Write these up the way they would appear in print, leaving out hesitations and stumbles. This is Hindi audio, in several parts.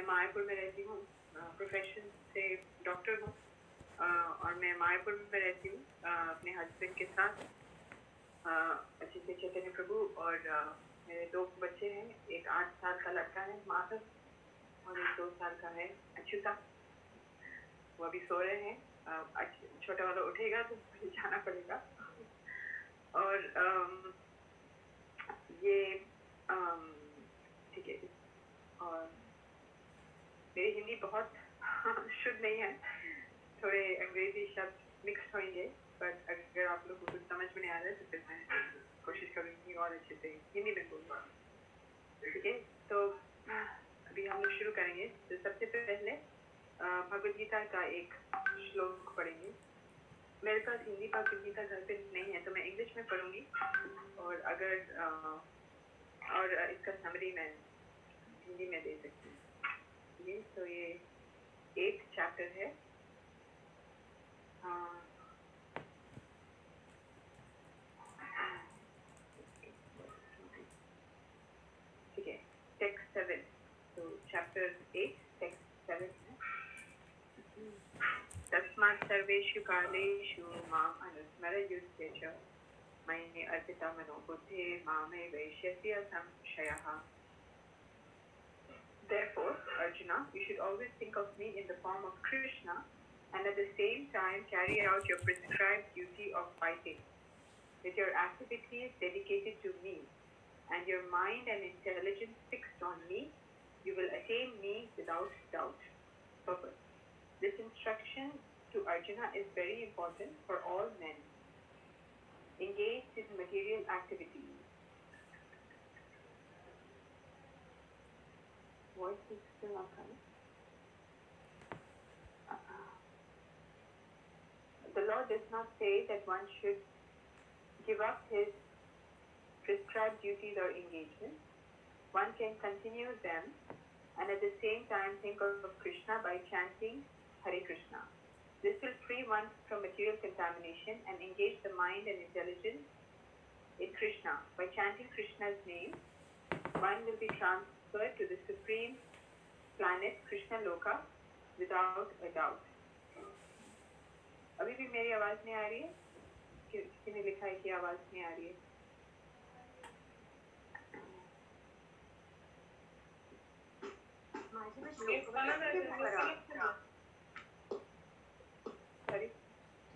मायापुर में रहती हूँ, प्रोफेशन से डॉक्टर हूँ, और मैं मायापुर में रहती हूँ अपने हस्बैंड के साथ, अच्छे से चैतन्य प्रभु, और मेरे 2 बच्चे हैं, एक 8 साल का लड़का है माधव, और एक 2 साल का है अच्युता। वो अभी सो रहे हैं, छोटा वाला उठेगा तो मुझे जाना पड़ेगा। और ये ठीक है। और मेरी हिंदी बहुत शुद्ध नहीं है, थोड़े अंग्रेजी शब्द मिक्स होंगे, बट अगर आप लोग को कुछ समझ में नहीं आ रहा है तो फिर मैं कोशिश करूँगी और अच्छे से हिंदी में बोलूँगा। ठीक है, तो अभी हम लोग शुरू करेंगे। तो सबसे पहले भगवद गीता का एक श्लोक पढ़ेंगे। मेरे पास हिंदी भगवद गीता घर पे नहीं है, तो मैं इंग्लिश में पढ़ूंगी, और अगर और इसका समरी मैं हिंदी में दे सकती हूँ। तो ये 8th चैप्टर है। ठीक है, टेक्स्ट 7, तो चैप्टर 8 टेक्स्ट 7 है। तस्मात् सर्वेषु कालेषु माम् अनुस्मरयुध्य च मयि अर्पिता मनो बुद्धिः मामे वैश्यस्य संशयः। Therefore, Arjuna, you should always think of me in the form of Krishna, and at the same time carry out your prescribed duty of fighting. With your activities dedicated to me, and your mind and intelligence fixed on me, you will attain me without doubt. Purpose. This instruction to Arjuna is very important for all men engaged in material activities. Voice is still not coming. The Lord does not say that one should give up his prescribed duties or engagements. One can continue them and at the same time think of Krishna by chanting Hare Krishna. This will free one from material contamination and engage the mind and intelligence in Krishna. By chanting Krishna's name, one will be transferred to the supreme planet Krishna Loka without a doubt. अभी भी मेरी आवाज नहीं आ रही है? किसी ने लिखा है कि आवाज नहीं आ रही है? Sorry?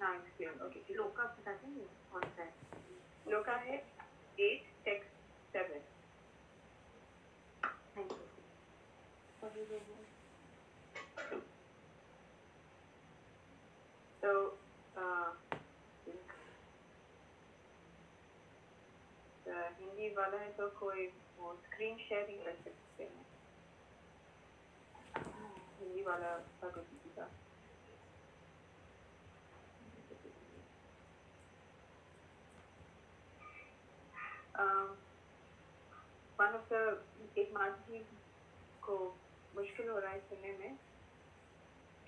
Now it's clear. Okay. लोका बताते हैं कौन सा है? लोका है 8 text 7. Thank you. So, Hindi वाला है तो कोई वो स्क्रीन शेयरिंग कर सकते हैं, हिंदी वाला Bhagavad Gita. One of the एक माजी को मुश्किल हो रहा है सुनने में।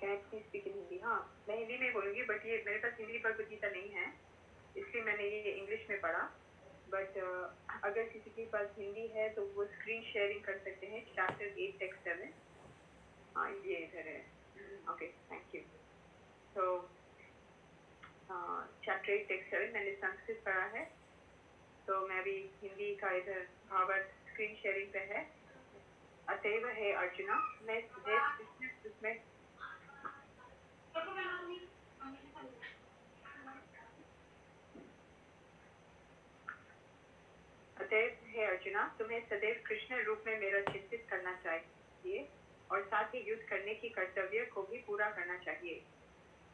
Can I please speak in Hindi? हाँ, मैं हिंदी में बोलूँगी, बट ये मेरे पास हिंदी भगवद गीता नहीं है, इसलिए मैंने ये इंग्लिश में पढ़ा। बट अगर किसी के पास हिंदी है तो वो स्क्रीन शेयरिंग कर सकते हैं। Chapter 8 text 7। हाँ, ये इधर है। Okay, thank you. तो चैप्टर 8 टेक्स्ट 7 मैंने संस्कृत पढ़ा है, तो मैं भी हिंदी का इधर भावार्थ स्क्रीन शेयरिंग पे है। अतएव है अर्जुना, मैं इसमें अतएव है अर्जुना, तुम्हें सदैव कृष्ण रूप में मेरा चिंतित करना चाहिए और साथ ही युद्ध करने की कर्तव्य को भी पूरा करना चाहिए।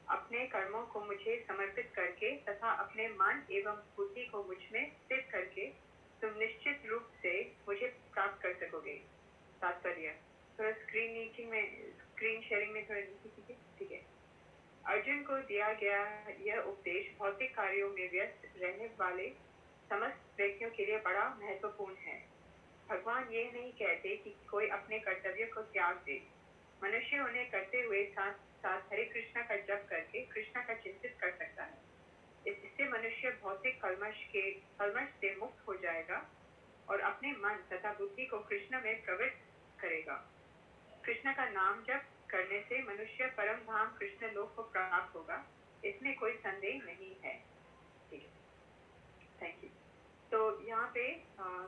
अपने कर्मों को मुझे समर्पित करके तथा अपने मन एवं बुद्धि को मुझ में स्थिर करके तुम निश्चित रूप से मुझे प्राप्त कर सकोगे। तात्पर्य थोड़ा स्क्रीन शेयरिंग में थोड़ा ठीक है। अर्जुन को दिया गया यह उपदेश भौतिक कार्यों में व्यस्त रहने वाले समस्त व्यक्तियों के लिए बड़ा महत्वपूर्ण है। भगवान ये नहीं कहते कि कोई अपने कर्तव्य को त्याग दे। मनुष्य उन्हें करते हुए साथ साथ हरे कृष्णा का जप करके कृष्णा का चिंतित कर सकता है। इससे मनुष्य भौतिक कल्मश से मुक्त हो जाएगा और अपने मन तथा बुद्धि को कृष्ण में प्रवृत्त करेगा। कृष्ण का नाम जप करने से मनुष्य परम धाम कृष्ण लोक को प्राप्त होगा, इसमें कोई संदेह नहीं है। ठीक है, थैंक यू। तो यहाँ पे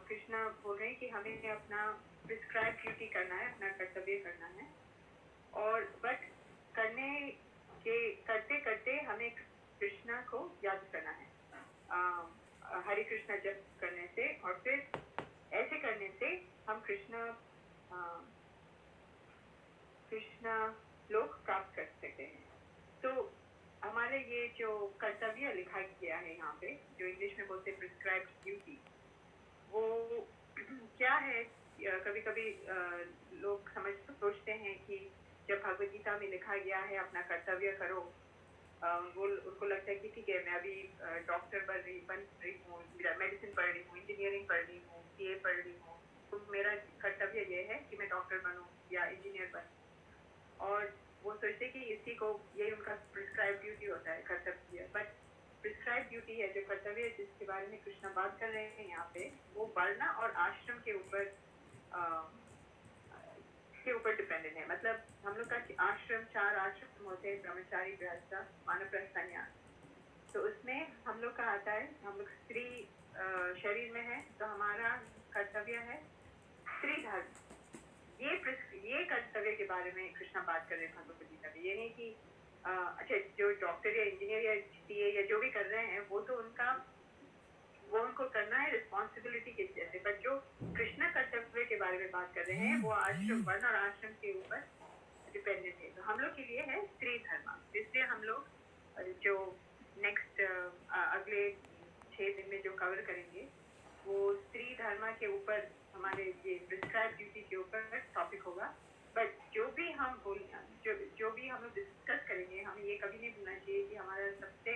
कृष्ण बोल रहे हैं कि हमें अपना प्रिस्क्राइब ड्यूटी करना है, अपना कर्तव्य करना है, और बट करते करते हमें कृष्णा को याद करना है, हरे कृष्णा जप करने से, और फिर ऐसे करने से हम कृष्णा लोक प्राप्त कर सकते हैं। तो हमारे ये जो कर्तव्य लिखा गया है यहाँ पे, जो इंग्लिश में बोलते हैं प्रिस्क्राइब्ड ड्यूटी, वो क्या है? कभी कभी लोग सोचते हैं कि जब भगवद गीता में लिखा गया है अपना कर्तव्य करो, उनको लगता है कि ठीक है, मैं अभी डॉक्टर बन रही हूँ, मेडिसिन पढ़ रही हूँ, इंजीनियरिंग पढ़ रही हूँ, सीए पढ़ रही हूँ, तो मेरा कर्तव्य ये है कि मैं डॉक्टर बनूँ या इंजीनियर बनूँ। और वो सोचते कि इसी को, यही उनका प्रिस्क्राइब ड्यूटी होता है, कर्तव्य। बट प्रिस्क्राइब ड्यूटी है, जो कर्तव्य जिसके बारे में कृष्णा बात कर रहे हैं यहाँ पे, वो वर्ण और आश्रम के ऊपर डिपेंडेंट है। मतलब हम लोग का आश्रम, 4 आश्रम होते हैं, ब्रह्मचारी, गृहस्थ, वानप्रस्थ, सन्यास। तो उसमें हम लोग का आता है, हम लोग स्त्री शरीर में है, तो हमारा कर्तव्य है स्त्री धर्म। ये कर्तव्य के बारे में कृष्णा बात कर रहे हैं भगवद गीता में। ये नहीं कि अच्छा, जो डॉक्टर या इंजीनियर या सीए या जो भी कर रहे हैं, वो तो उनको करना है रिस्पॉन्सिबिलिटी के जैसे, बट जो कृष्ण कर्तव्य के बारे में बात कर रहे हैं, वो आश्रम, वर्ण और आश्रम के ऊपर डिपेंडेंट है। तो हम लोग के लिए है स्त्री धर्म। इसलिए हम लोग जो नेक्स्ट अगले 6 दिन में जो कवर करेंगे, वो स्त्री धर्म के ऊपर, हमारे ये प्रिस्क्राइब ड्यूटी के ऊपर टॉपिक होगा। बट जो भी हम हम लोग डिस्कस करेंगे, हमें ये कभी नहीं भूलना चाहिए कि हमारा सबसे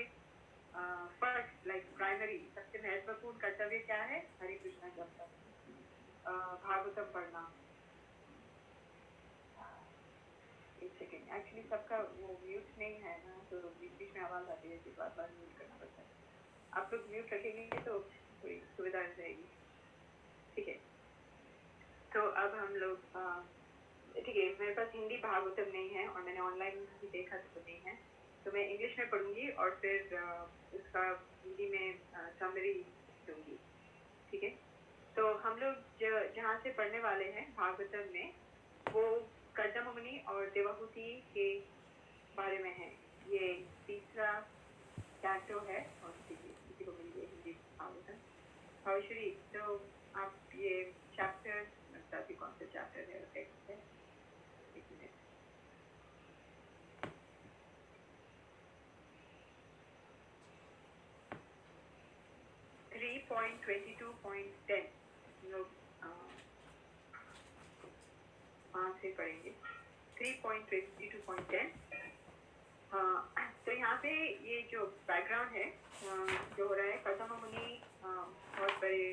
फर्स्ट, लाइक प्राइमरी, सबसे महत्वपूर्ण कर्तव्य क्या है? हरे कृष्णा जप, भागवतम पढ़ना। एक सेकेंड, एक्चुअली सबका वो म्यूट नहीं है ना, तो बीच में आवाज आती है, बार बार म्यूट करना पड़ता है। आप लोग म्यूट रखेंगे तो थोड़ी सुविधा रहेगी। ठीक है, तो अब हम लोग ठीक है, मेरे पास हिंदी भागवतम नहीं है और मैंने ऑनलाइन भी देखा तो नहीं है, तो मैं इंग्लिश में पढ़ूंगी और फिर उसका हिंदी में समरी दूंगी। ठीक है, तो हम लोग जहाँ से पढ़ने वाले हैं भागवतम में, वो कर्दम मुनि और देवहूति के बारे में है। ये तीसरा कैंटो है और किसी को मिल गई हिंदी भागवतम। भावेश्वरी, तो आप ये चैप्टर बताती, कौन सा चैप्टर है, टेक्स्ट है? 3.22.10 लोग वहाँ से पढ़ेंगे। 3.22.10। तो यहाँ पे ये जो बैकग्राउंड है, जो हो रहा है, कर्दम मुनि बहुत बड़े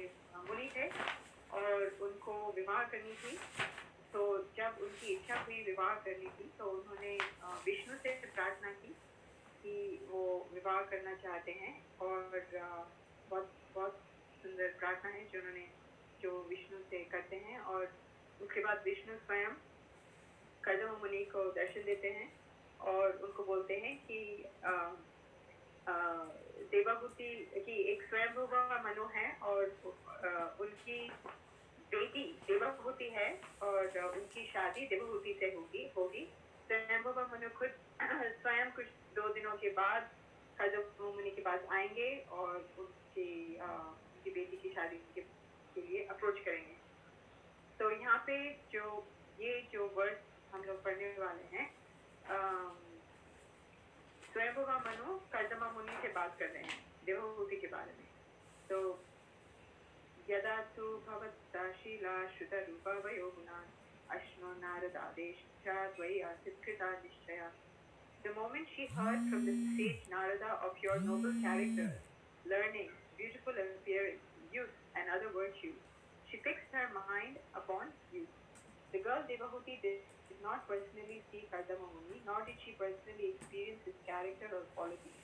मुनि थे और उनको विवाह करनी थी। तो जब उनकी इच्छा हुई विवाह करने की, तो उन्होंने विष्णु से प्रार्थना की कि वो विवाह करना चाहते हैं। और बहुत बहुत सुंदर प्रार्थना है जो विष्णु से करते हैं। और उसके बाद विष्णु स्वयं कर्दम मुनि को दर्शन देते हैं और उनको बोलते हैं कि देवहूति की एक स्वयंभुवा मनु है और उनकी बेटी देवहूति है और उनकी शादी देवहूति से होगी। स्वयंभुवा मनु खुद स्वयं कुछ 2 दिनों के बाद कर्दम मुनि के पास आएंगे और उनकी बेटी की शादी के लिए अप्रोच करेंगे। तो यहाँ पे जो वर्ड हम लोग पढ़ने वाले हैं, स्वयंभुवा मनु कर्दम मुनि से बात कर रहे हैं देवहूति के बारे में। तो यदा तु भवत्शीला श्रुतरूपा वयोगुणान् अश्नो नारदादेशात् त्वयि आसीत् कृता निश्चया। The moment she heard from the sage Narada of your noble character, learning, beautiful appearance, youth, and other virtues, she fixed her mind upon you. The girl Devahuti did not personally see Kardama Muni, nor did she personally experience his character or qualities,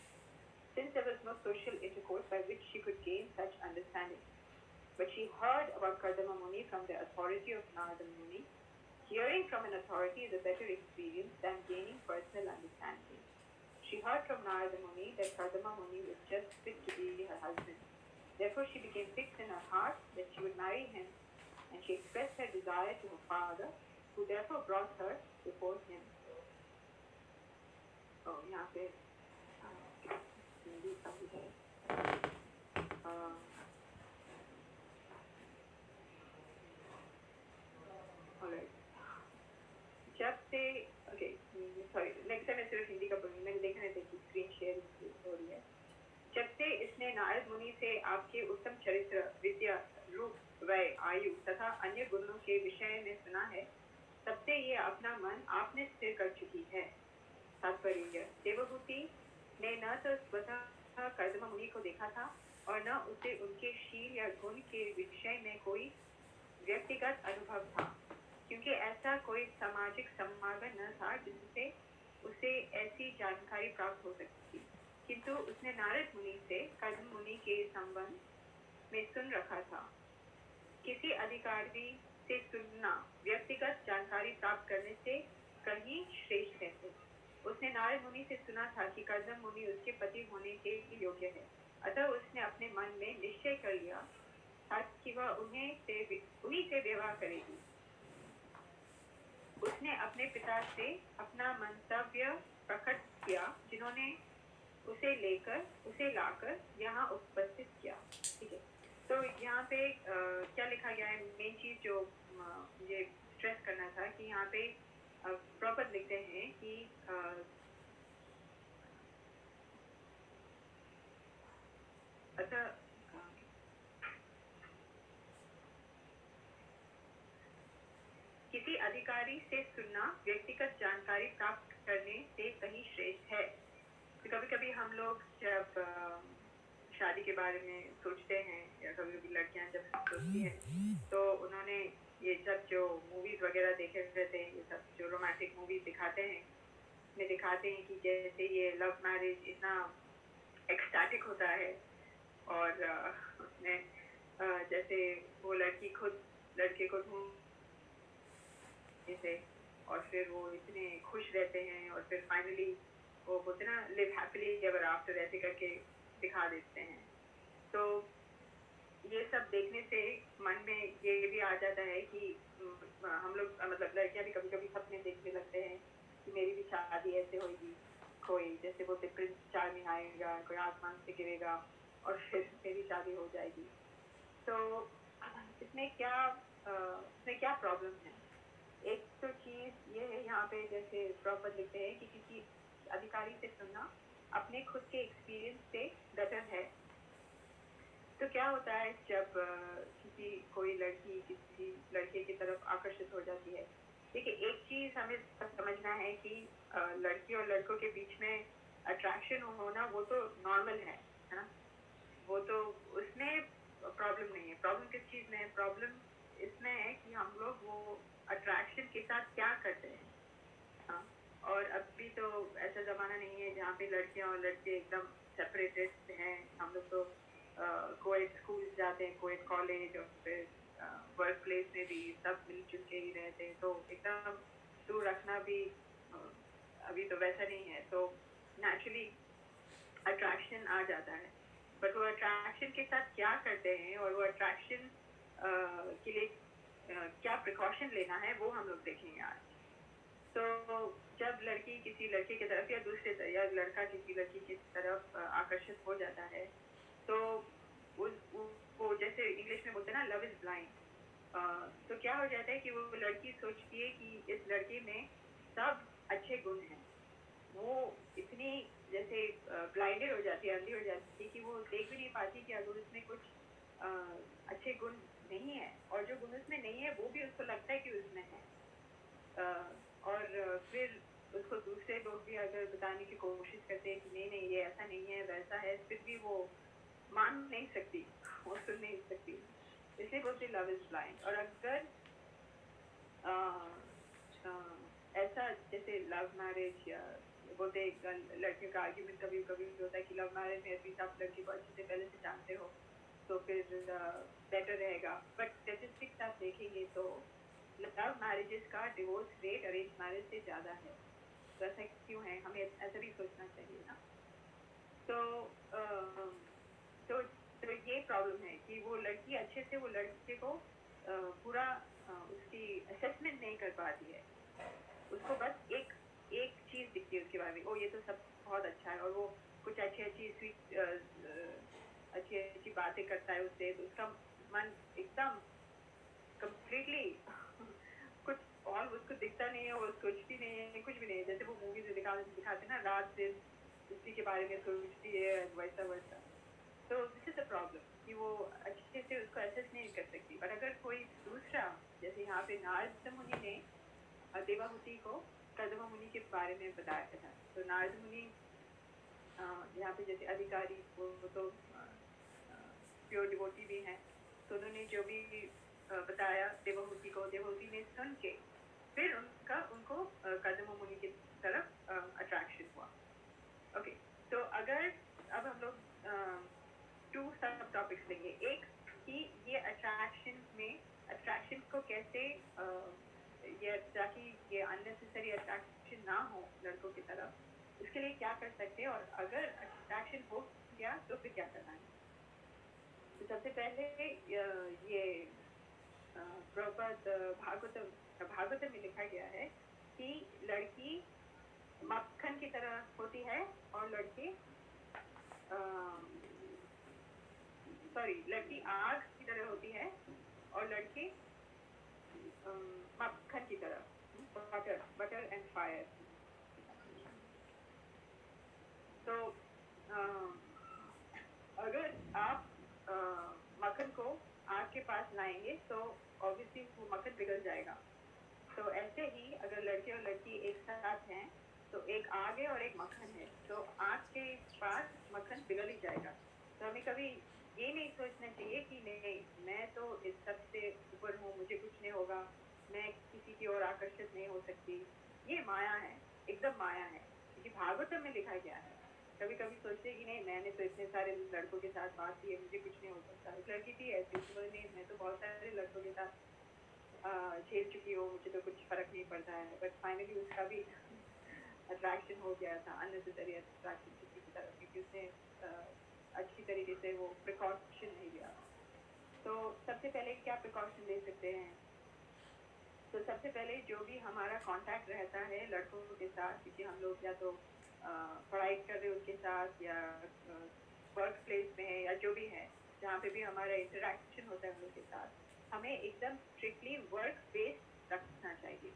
since there was no social intercourse by which she could gain such understanding. But she heard about Kardama Muni from the authority of Narada Muni. Hearing from an authority is a better experience than gaining personal understanding. She heard from Narada Muni that Kardama Muni was just fit to be her husband. Therefore, she became fixed in her heart that she would marry him, and she expressed her desire to her father, who therefore brought her before him. Oh, यहाँ पे हिंदी का भी है. Alright. जब से okay, sorry, next time मैं सिर्फ हिंदी का बोलूँगी. मैंने देखा नहीं था कि स्क्रीन शेयर हो रही है. जब से इसने नारद मुनि से आपके उत्तम चरित्र, विद्या, रूप, वय, आयु तथा अन्य गुणों के विषय में सुना है, तब से ये अपना मन आपने स्थिर कर चुकी है. तात्पर्य, देवहूति ने न तो स्वतः कर्दम मुनि को देखा था और न उसे उनके शील या गुण के विषय में कोई व्यक्तिगत अनुभव था, क्योंकि ऐसा कोई सामाजिक समागम न था जिससे उसे ऐसी जानकारी प्राप्त हो सकती. किंतु उसने नारद मुनि से कर्दम मुनि के संबंध में सुन रखा था. किसी अधिकारी से सुनना व्यक्तिगत जानकारी प्राप्त करने से कहीं श्रेष्ठ है. उसने नारद मुनि से सुना था कि कर्दम मुनि उसके पति होने के योग्य है. अतः उसने अपने मन में निश्चय कर लिया था कि वह उन्हीं से विवाह करेगी. उसने अपने पिता से अपना मंतव्य प्रकट किया, जिन्होंने उसे लाकर यहाँ उपस्थित किया. ठीक है, तो यहाँ पे क्या लिखा गया है, मेन चीज जो मुझे स्ट्रेस करना था कि यहाँ पे प्रॉपर लिखते हैं कि अतः किसी अधिकारी से सुनना व्यक्तिगत जानकारी प्राप्त करने से कहीं श्रेष्ठ है. तो कभी कभी हम लोग जब शादी के बारे में सोचते हैं या कभी कभी लड़कियां जब सोचती हैं तो उन्होंने ये सब जो मूवीज वगैरह देखे रहते हैं, ये सब जो रोमांटिक मूवीज दिखाते हैं, में दिखाते हैं कि जैसे ये लव मैरिज इतना एक्सटैटिक होता है और उसमें जैसे वो लड़की खुद लड़के को ढूंढ से और फिर वो इतने खुश रहते हैं और फिर फाइनली वो बोलते ना लिव हैप्पीली एवर आफ्टर ऐसे करके दिखा देते हैं. तो ये सब देखने से मन में ये भी आ जाता है कि हम लोग मतलब लड़कियां भी कभी कभी सपने देखने लगते हैं कि मेरी भी शादी ऐसे होगी, कोई जैसे बोलते प्रिंस चार्मिंग आएगा, कोई आसमान से गिरेगा और फिर मेरी शादी हो जाएगी. तो इसमें क्या प्रॉब्लम है? एक तो चीज ये है यहाँ पे जैसे प्रॉपर लिखते हैं कि किसी अधिकारी से सुनना अपने खुद के एक्सपीरियंस से बेटर है. तो क्या होता है जब कोई लड़की किसी लड़के की तरफ आकर्षित हो जाती है. देखिए, एक चीज हमें समझना है कि लड़की और लड़कों के बीच में अट्रैक्शन होना वो तो नॉर्मल है ना. वो तो उसमें प्रॉब्लम नहीं है. प्रॉब्लम किस चीज में है? प्रॉब्लम इसमें है कि हम लोग वो अट्रैक्शन के साथ क्या करते हैं. हाँ, और अभी तो ऐसा जमाना नहीं है जहाँ पे लड़कियां और लड़के एकदम सेपरेटेड हैं. हम लोग तो कोएड स्कूल जाते हैं, कोएड कॉलेज और फिर वर्क प्लेस में भी सब मिलजुल के ही रहते हैं. तो एकदम दूर रखना भी अभी तो वैसा नहीं है. तो नेचुरली अट्रैक्शन आ जाता है, बट वो अट्रैक्शन के साथ क्या करते हैं और वो अट्रैक्शन के लिए क्या प्रिकॉशन लेना है वो हम लोग देखेंगे आज. तो जब लड़की किसी लड़के की तरफ या दूसरे या लड़का किसी लड़की की तरफ आकर्षित हो जाता है तो वो जैसे इंग्लिश में बोलते हैं ना, लव इज ब्लाइंड. तो क्या हो जाता है कि वो लड़की सोचती है कि इस लड़के में सब अच्छे गुण हैं. वो इतनी जैसे ब्लाइंडेड हो जाती है, अंधी हो जाती है कि वो देख भी नहीं पाती कि अगर उसमें कुछ अच्छे गुण नहीं है और जो गुण उसमें नहीं है वो भी उसको लगता है कि उसमें है. और फिर उसको दूसरे लोग भी अगर बताने की कोशिश करते हैं कि नहीं ये ऐसा नहीं है वैसा है, फिर भी वो मान नहीं सकती, वो सुन नहीं सकती. इसलिए बोलते लव इज ब्लाइंड. और अगर ऐसा जैसे लव मैरिज या बोलते लड़के का आर्ग्यूमेंट कभी कभी होता है कि लव मैरिज में अभी आप लड़की को अच्छे से पहले से जानते हो तो फिर बेटर रहेगा. बट स्टेटिस्टिक्स आप देखेंगे तो लव मैरिजेस का डिवोर्स रेट अरेंज मैरिज से ज़्यादा है। तो ऐसा क्यों है, हमें ऐसा भी सोचना चाहिए ना। तो तो तो ये प्रॉब्लम है कि वो लड़की अच्छे से वो लड़के को पूरा उसकी असेसमेंट नहीं कर पाती है। उसको बस एक एक चीज़ दिखती है उसके बारे में, ओ ये तो सब बहुत अच्छा है, और वो कुछ अच्छी अच्छी स्वीट अच्छी अच्छी बातें करता है उससे, तो उसका मन एकदम कंप्लीटली कुछ और उसको दिखता नहीं है, वो सोचती नहीं है, कुछ भी नहीं है। जैसे वो मूवी से दिखाते ना, रात दिन उसी के बारे में सोचती है, वैसा वैसा। तो दिस इज द प्रॉब्लम कि वो अच्छे से उसको एसेस नहीं कर सकती। पर अगर कोई दूसरा, जैसे यहाँ पे नारद मुनि ने देवाहुति को कदम मुनि के बारे में बताया था। तो नारद मुनि यहाँ पे जैसे अधिकारी, वो तो प्योर डिवोटी भी हैं, तो उन्होंने जो भी बताया देवाहुति को, देवाहुति ने सुन के फिर उनको कदम मुनि की तरफ अट्रैक्शन हुआ। ओके, तो अगर अब हम लोग टू सब टॉपिक्स लेंगे। एक कि ये अट्रैक्शन को कैसे ये, ताकि ये अननेसेसरी अट्रैक्शन ना हो लड़कों की तरफ, उसके लिए क्या कर सकते हैं, और अगर अट्रैक्शन हो गया तो फिर क्या करना है। तो सबसे पहले ये भागवतम में लिखा गया है कि लड़की मक्खन की तरह होती है और लड़की आग की तरह होती है और लड़के मक्खन की तरह, बटर एंड फायर। तो अगर आप मक्खन को आग के पास लाएंगे तो ऑब्वियसली वो मक्खन पिघल जाएगा। तो ऐसे ही अगर लड़के और लड़की एक साथ हैं, तो एक आग है और एक मक्खन है, तो आग के पास मक्खन पिघल ही जाएगा। तो हमें कभी ये नहीं सोचना चाहिए कि नहीं, मैं तो इस सब से ऊपर हूँ, मुझे कुछ नहीं होगा, मैं किसी की ओर आकर्षित नहीं हो सकती। ये माया है, एकदम माया है, क्योंकि भागवतम में लिखा गया है। कभी कभी सोचते कि नहीं, मैंने तो इतने सारे लड़कों के साथ बात की है, मुझे कुछ नहीं हो सकता। एक लड़की थी ऐसी, नहीं मैं तो बहुत सारे लड़कों के साथ झेल चुकी हूँ, मुझे तो कुछ फर्क नहीं पड़ता है। बट फाइनली उसका भी अट्रैक्शन हो गया था, अननेसेसरी अट्रैक्शन किसी की तरफ, क्योंकि उसने अच्छी तरीके से वो प्रिकॉशन नहीं लिया। तो सबसे पहले क्या प्रिकॉशन ले सकते हैं? तो सबसे पहले जो भी हमारा कांटेक्ट रहता है लड़कों के साथ, क्योंकि हम लोग या तो पढ़ाई कर रहे हैं उनके साथ, या वर्क प्लेस में है, या जो भी है जहाँ पे भी हमारा इंटरेक्शन होता है उन लोग के साथ, हमें एकदम स्ट्रिक्टली वर्क बेस्ड रखना चाहिए।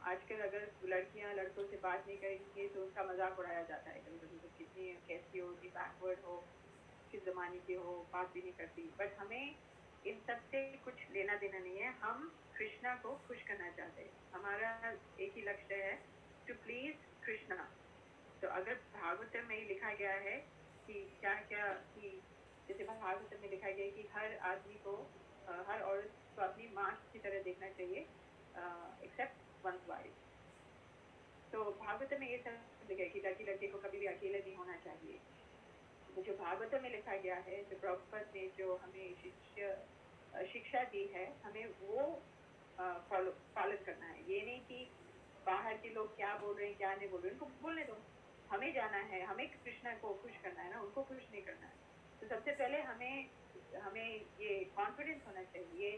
आजकल अगर लड़कियां लड़कों से बात नहीं करेंगी तो उनका मजाक उड़ाया जाता है कभी कभी, तो कितनी कैसी हो, कि बैकवर्ड हो, किस जमाने की हो, बात भी नहीं करती। बट हमें इन सब से कुछ लेना देना नहीं है। हम कृष्णा को खुश करना चाहते हैं, हमारा एक ही लक्ष्य है, टू प्लीज कृष्णा। तो अगर भागवतम में लिखा गया है कि क्या क्या, कि जैसे भागवतम में लिखा गया है कि हर आदमी को, हर औरत को अपनी माँ की तरह देखना चाहिए, एक्सेप्ट वंस वाइफ। तो भागवतम में ये सब लिखा है कि लड़की लड़के को कभी भी अकेले नहीं होना चाहिए। तो जो भागवतम में लिखा गया है, जो प्रभुपाद ने जो हमें शिक्षा दी है, हमें वो पालन करना है। ये नहीं कि बाहर के लोग क्या बोल रहे हैं क्या नहीं बोल रहे हैं, उनको बोलने दो, हमें जाना है, हमें कृष्णा को खुश करना है ना, उनको खुश नहीं करना है। तो सबसे पहले हमें ये कॉन्फिडेंस होना चाहिए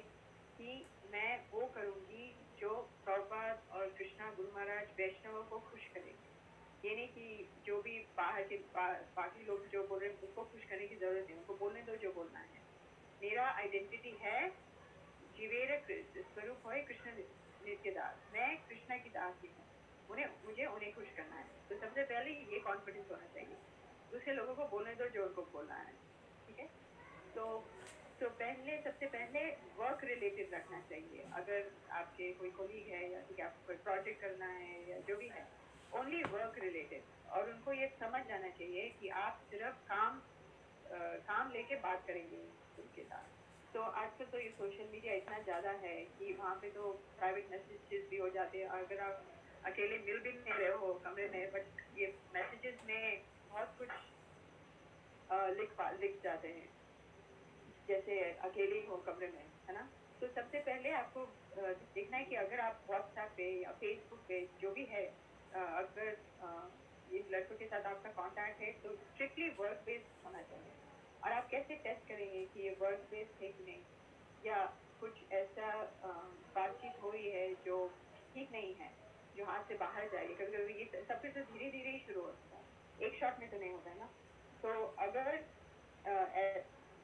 कि मैं वो करूँगी जो प्रभुपाद और कृष्णा गुरु महाराज वैष्णवों को खुश करेंगे। ये नहीं कि जो भी बाहर के बाकी लोग जो बोल रहे हैं उनको खुश करने की जरूरत नहीं, उनको बोलने दो जो बोलना है। मेरा आइडेंटिटी है जीवेर स्वरूप है कृष्ण नित्य दास, मैं कृष्णा की दास ही हूँ, मुझे उन्हें खुश करना है। तो सबसे पहले ये कॉन्फिडेंस होना चाहिए, दूसरे लोगों को बोलने दो जो उनको बोलना है। ठीक है, तो सबसे पहले वर्क रिलेटेड रखना चाहिए। अगर आपके कोई कोलीग है, या ठीक है आपको कोई प्रोजेक्ट करना है, या जो भी है, ओनली वर्क रिलेटेड। और उनको ये समझ जाना चाहिए कि आप सिर्फ काम लेके बात करेंगे उनके साथ। तो आजकल तो ये सोशल मीडिया इतना ज़्यादा है कि वहाँ पे तो प्राइवेट मैसेजेस भी हो जाते हैं। अगर आप अकेले मिल भी नहीं रहे हो कमरे में, बट ये मैसेजेस में बहुत कुछ लिख जाते हैं, जैसे अकेले ही हो कमरे में, है ना। तो सबसे पहले आपको देखना है कि अगर आप व्हाट्सएप पे या फेसबुक पे जो भी है, अगर ये लड़कों के साथ आपका कांटेक्ट है तो स्ट्रिक्टली वर्क बेस्ड होना चाहिए। और आप कैसे टेस्ट करेंगे कि ये वर्क बेस्ड है कि नहीं, या कुछ ऐसा बातचीत हुई है जो ठीक नहीं है, जो हाथ से बाहर जाएगी। कभी कभी ये सब कुछ तो धीरे धीरे ही शुरू होता है, एक शॉट में तो नहीं होता है ना। तो अगर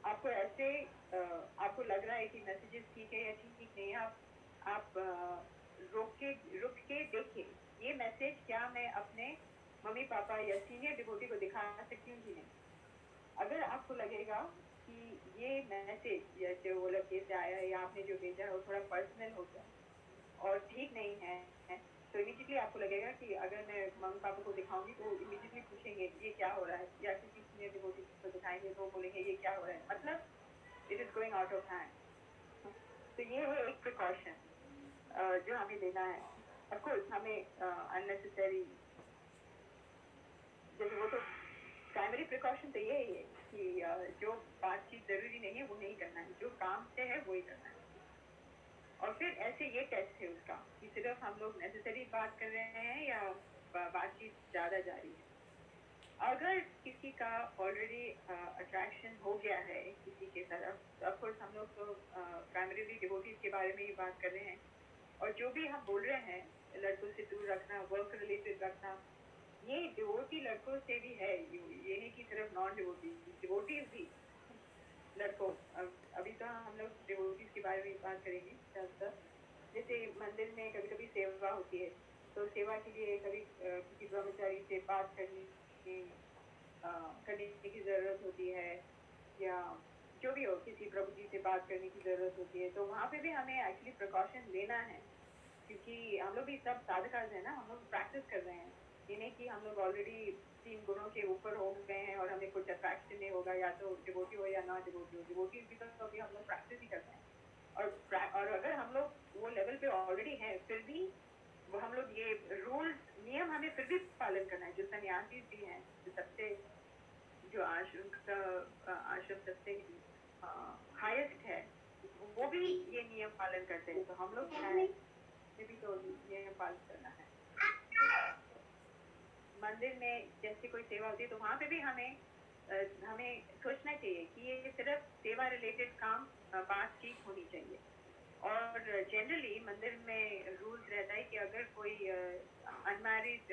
आपको ऐसे आपको लग रहा है कि मैसेजेस ठीक है या ठीक नहीं है, आप रुक के देखिए ये मैसेज क्या मैं अपने मम्मी पापा या सीनियर डिवोटी को दिखा सकती हूँ कि नहीं। अगर आपको लगेगा कि ये मैसेज या जो वो लड़के से आया है या आपने जो भेजा है वो थोड़ा पर्सनल हो गया और ठीक नहीं है, तो इमीडिएटली आपको लगेगा कि अगर मैं मम्मी पापा को दिखाऊंगी तो इमीडिएटली पूछेंगे ये क्या हो रहा है, या किसी सीनियर डिवोटी को दिखाएंगे तो बोलेंगे ये क्या हो रहा है, मतलब it is going out of hand. तो ये है एक प्रिकॉशन जो हमें लेना है। ऑफकोर्स हमें अननेसेसरी, जैसे वो तो प्राइमरी प्रिकॉशन तो ये है कि जो बातचीत जरूरी नहीं है वो नहीं करना है, जो काम से है वही करना है। और फिर ऐसे ये टेस्ट है उसका कि सिर्फ हम लोग नेसेसरी बात कर रहे हैं या बातचीत ज़्यादा जारी है। अगर किसी का ऑलरेडी अट्रैक्शन हो गया है किसी के तरफ, तो ऑफकोर्स हम लोग तो प्राइमरीली डिवोटीज के बारे में ही बात कर रहे हैं। और जो भी हम बोल रहे हैं लड़कों से दूर रखना, वर्क रिलेटेड रखना, ये डिवोटी लड़कों से भी है, ये नहीं कि सिर्फ नॉन डिवोटीज भी लड़कों। अभी तो हम लोग डिवोटीज के बारे में बात करेंगे ज़्यादातर। जैसे मंदिर में कभी कभी सेवा होती है, तो सेवा के लिए कभी किसी ब्रह्मचारी से बात करने की ज़रूरत होती है, या जो भी हो किसी प्रभु जी से बात करने की ज़रूरत होती है, तो वहाँ पे भी हमें एक्चुअली प्रिकॉशन लेना है। क्योंकि हम लोग भी सब साधकाज है ना, हम लोग प्रैक्टिस कर रहे हैं। ये नहीं कि हम लोग ऑलरेडी 3 गुणों के ऊपर हो गए हैं और हमें कुछ अट्रैक्शन नहीं होगा, या तो डिवोटी हो या ना डिवोटी हो। डिवोटी भी तो अभी हम लोग प्रैक्टिस ही करते हैं। और अगर हम लोग वो लेवल पे ऑलरेडी हैं, फिर भी वो हम लोग ये रूल्स नियम हमें फिर भी पालन करना है। जो सन्यासी भी हैं, जो सबसे जो आश्रम सबसे हाईएस्ट है, वो भी ये नियम पालन करते हैं। तो हम लोग भी तो नियम पालन करना है। मंदिर में जैसे कोई सेवा होती है तो वहाँ पे भी हमें सोचना चाहिए कि ये सिर्फ सेवा रिलेटेड काम बातचीत होनी चाहिए। और जनरली मंदिर में रूल्स रहता है कि अगर कोई अनमैरिड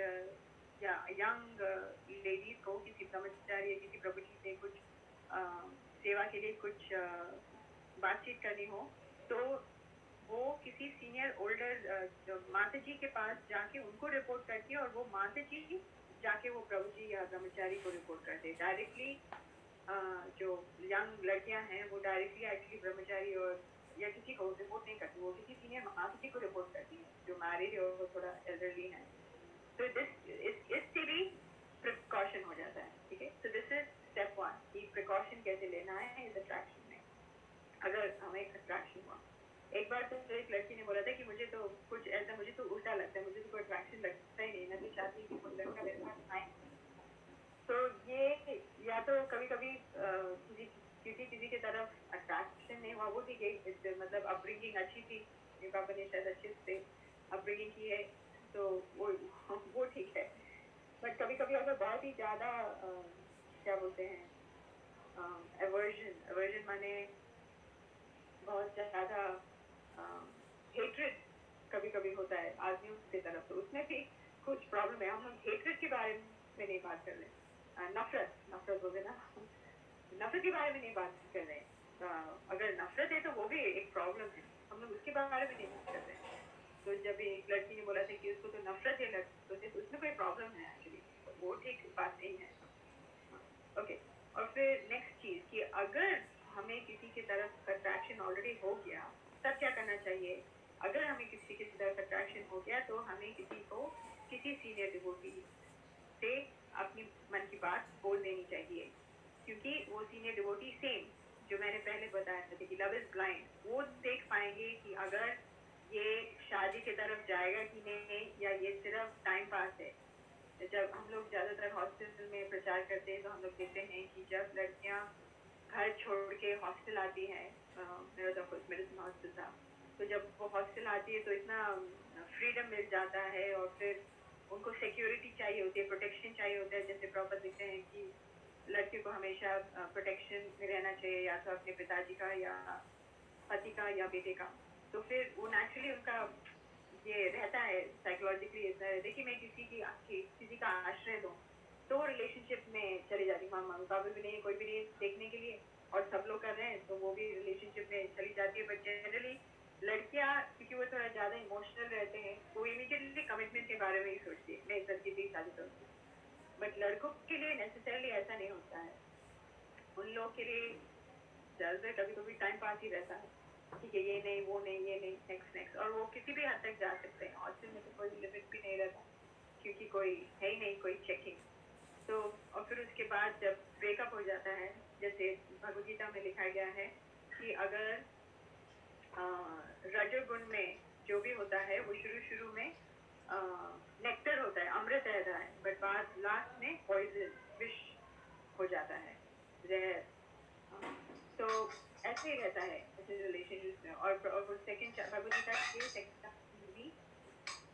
या यंग लेडीज को किसी ब्रह्मचारी या किसी प्रभु जी से कुछ सेवा के लिए कुछ बातचीत करनी हो, तो वो किसी सीनियर ओल्डर माता जी के पास जाके उनको रिपोर्ट करती है, और वो माता जी जाके वो प्रभु जी या ब्रह्मचारी को रिपोर्ट करते हैं डायरेक्टली। जो यंग लड़कियां हैं वो डायरेक्टली एक्चुअली ब्रह्मचारी और या किसी को रिपोर्ट नहीं करती, वो किसी सीनियर माता जी को रिपोर्ट करती है जो मैरिड है और थोड़ा एल्डरली है। तो इससे भी प्रिकॉशन हो जाता है। ठीक है, तो दिस इज स्टेप 1 कि प्रिकॉशन कैसे लेना है इस अट्रैक्शन में। अगर हमें अट्रैक्शन हुआ, एक बार तो एक लड़की ने बोला था कि मुझे तो कुछ ऐसा, मुझे तो उल्टा लगता है, मुझे तो कोई अट्रैक्शन लगता ही नहीं, मैं तो चाहती कि कोई लड़का मेरे पास आए। तो ये या तो कभी कभी किसी की तरफ अट्रैक्शन नहीं हुआ, वो ठीक है, मतलब अपब्रिंगिंग अच्छी थी, मेरे पापा ने शायद अच्छे से अपब्रिंगिंग की है, तो वो ठीक है। बट कभी कभी अगर बहुत ही ज़्यादा क्या बोलते हैं एवर्जन माने बहुत ज़्यादा हेट्रेड कभी कभी होता है आदमियों की तरफ, तो उसमें भी कुछ प्रॉब्लम है। हम लोग हेट्रेड के बारे में नहीं बात कर रहे, नफरत बोलते ना, नफरत के बारे में नहीं बात कर रहे। अगर नफरत है तो वो भी एक प्रॉब्लम है, हम लोग उसके बारे में नहीं बात कर रहे। तो जब एक लड़की ने बोला था कि उसको तो नफरत है लड़कों से, तो उसमें कोई प्रॉब्लम है एक्चुअली, वो ठीक बात नहीं है। ओके, और फिर नेक्स्ट चीज कि अगर हमें किसी की तरफ अट्रैक्शन ऑलरेडी हो गया, तब क्या करना चाहिए। अगर हमें किसी की तरफ अट्रैक्शन हो गया तो हमें किसी सीनियर डिवोटी से अपनी मन की बात बोल देनी चाहिए, क्योंकि वो सीनियर डिवोटी सेम जो मैंने पहले बताया था कि लव इज ब्लाइंड, वो देख पाएंगे कि अगर ये शादी की तरफ जाएगा कि नहीं, या ये सिर्फ टाइम पास है। जब हम लोग ज़्यादातर हॉस्पिटल में प्रचार करते हैं तो हम लोग देखते हैं कि जब लड़कियां घर छोड़ के हॉस्टल आती है, मेरा तो खुद मेडिसिन हॉस्टल था, तो जब वो हॉस्टल आती है तो इतना फ्रीडम मिल जाता है और फिर उनको सिक्योरिटी चाहिए होती है, प्रोटेक्शन चाहिए होता है। जैसे प्रॉपर लिखते हैं कि लड़की को हमेशा प्रोटेक्शन में रहना चाहिए, या तो अपने पिताजी का या पति का या बेटे का। तो फिर वो नेचुरली उनका ये रहता है साइकोलॉजिकली ऐसा है। देखिए मैं किसी का आश्रय दूँ तो रिलेशनशिप में चली जाती, मामा बाबू भी नहीं, कोई भी नहीं देखने के लिए, और सब लोग कर रहे हैं तो वो भी रिलेशनशिप में चली जाती है। बट जनरली लड़कियां, क्योंकि वो थोड़ा ज्यादा इमोशनल रहते हैं, वो इमीडिएटली कमिटमेंट के बारे में ही सोचती है, मैं इस लड़की से शादी करूंगी। बट लड़कों के लिए नेसेसरली ऐसा नहीं होता है। उन लोग के लिए ज्यादातर कभी कभी टाइम पास ही रहता है, ठीक है, ये नहीं वो नहीं ये नहीं, नेक्स्ट नेक्स्ट, और वो किसी भी हद तक जा सकते हैं। हॉस्टल में तो कोई लिमिट भी नहीं रहता, क्योंकि कोई है ही नहीं कोई चेकिंग। तो और फिर उसके बाद जब ब्रेकअप हो जाता है, जैसे भगवद गीता में लिखा गया है कि अगर रजोगुण में जो भी होता है वो शुरू में नेक्टर होता है, अमृत रहता है, बट बाद लास्ट में पॉइजन, विष हो जाता है, जहर। तो ऐसे ही रहता है ऐसे रिलेशनशिप में। और सेकंड भगवद गीता के सेकंड में भी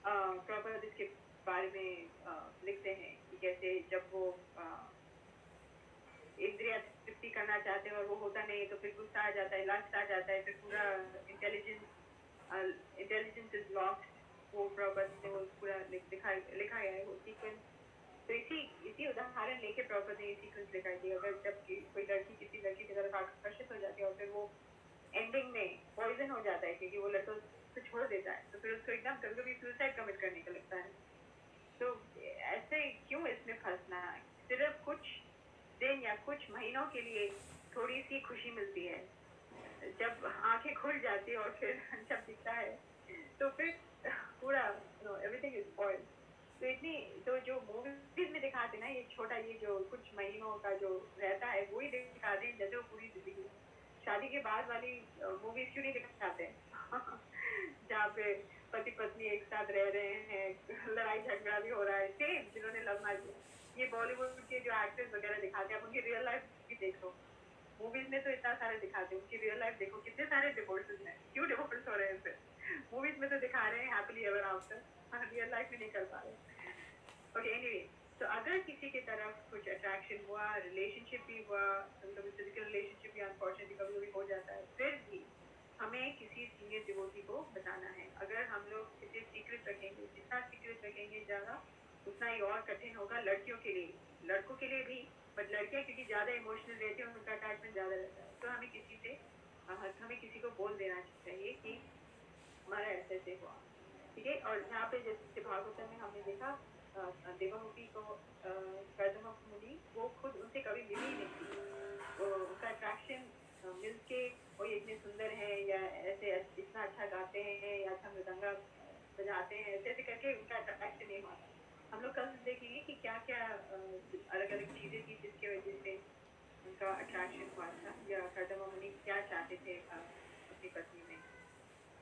प्रॉपर इसके बारे में लिखते हैं कि कैसे जब वो इंद्रिया तृप्ति करना चाहते हैं और वो होता नहीं तो फिर गुस्सा आ जाता है, लस्ट आ जाता है, फिर पूरा इंटेलिजेंस इज लॉस्ट। वो प्रॉपर ने वो पूरा लिखा गया है वो सीक्वेंस। तो इसी उदाहरण लेके प्रॉपर ने ये सीक्वेंस लिखा है कि अगर जब कोई लड़की किसी लड़की की तरफ आकर्षित हो जाती है और फिर वो एंडिंग में पॉइजन हो जाता है क्योंकि वो लड़का उसको छोड़ देता है, तो फिर उसको एकदम कभी कभी सुसाइड कमिट करने का लगता है। तो ऐसे क्यों इसमें फंसना है? सिर्फ कुछ दिन या कुछ महीनों के लिए थोड़ी सी खुशी मिलती है, जब आंखें खुल जाती है और फिर जब दिखता है तो फिर पूरा एवरीथिंग इज स्पॉइल्ड। तो इतनी तो जो मूवीज में दिखाते ना, ये छोटा ये जो कुछ महीनों का जो रहता है वो ही दिखाते हैं, जैसे वो पूरी जिंदगी। शादी के बाद वाली मूवीज क्यों नहीं दिखाते जहाँ पे पति पत्नी एक साथ रह रहे हैं, लड़ाई झगड़ा भी हो रहा है, सेम जिन्होंने लव मैरिज। ये बॉलीवुड के जो एक्टर्स वगैरह दिखाते हैं, आप उनकी रियल लाइफ भी देखो। मूवीज में तो इतना सारे दिखाते हैं, उनकी रियल लाइफ देखो कितने सारे डिवोर्सेस हैं, क्यों डिवोर्स हो रहे हैं फिर? मूवीज में तो दिखा रहे हैं happily ever after, real life में नहीं कर पा रहे। ओके एनीवे, तो अगर किसी की तरफ कुछ अट्रैक्शन हुआ, रिलेशनशिप भी हुआ, कभी फिजिकल रिलेशनशिप भी अनफॉर्चुनेटली कभी कभी हो जाता है, फिर भी हमें किसी सीनियर डिवोटी को बताना है। अगर हम लोग इसे सीक्रेट रखेंगे, जितना सीक्रेट रखेंगे ज्यादा उतना ही और कठिन होगा लड़कियों के लिए, लड़कों के लिए भी। बट लड़कियां क्योंकि ज्यादा इमोशनल रहती है, उनका अटैचमेंट ज्यादा रहता है, तो हमें किसी को बोल देना चाहिए कि हमारा ऐसे ऐसे हुआ, ठीक है। और यहाँ पे जैसे भागवतम में हमने देखा देवहूति को कर्दम मुनि, वो खुद उनसे कभी मिली नहीं थी, उनका अट्रैक्शन मिलके वो इतने सुंदर हैं या ऐसे इतना अच्छा गाते हैं या अच्छा मृदंगा बजाते हैं, ऐसे ऐसे करके उनका अट्रैक्शन नहीं हुआ। हम लोग कल देखेंगे कि क्या क्या अलग अलग चीजें थी जिसकी वजह से उनका अट्रैक्शन हुआ था, या कर्दम मुनि क्या चाहते थे अपनी पत्नी में।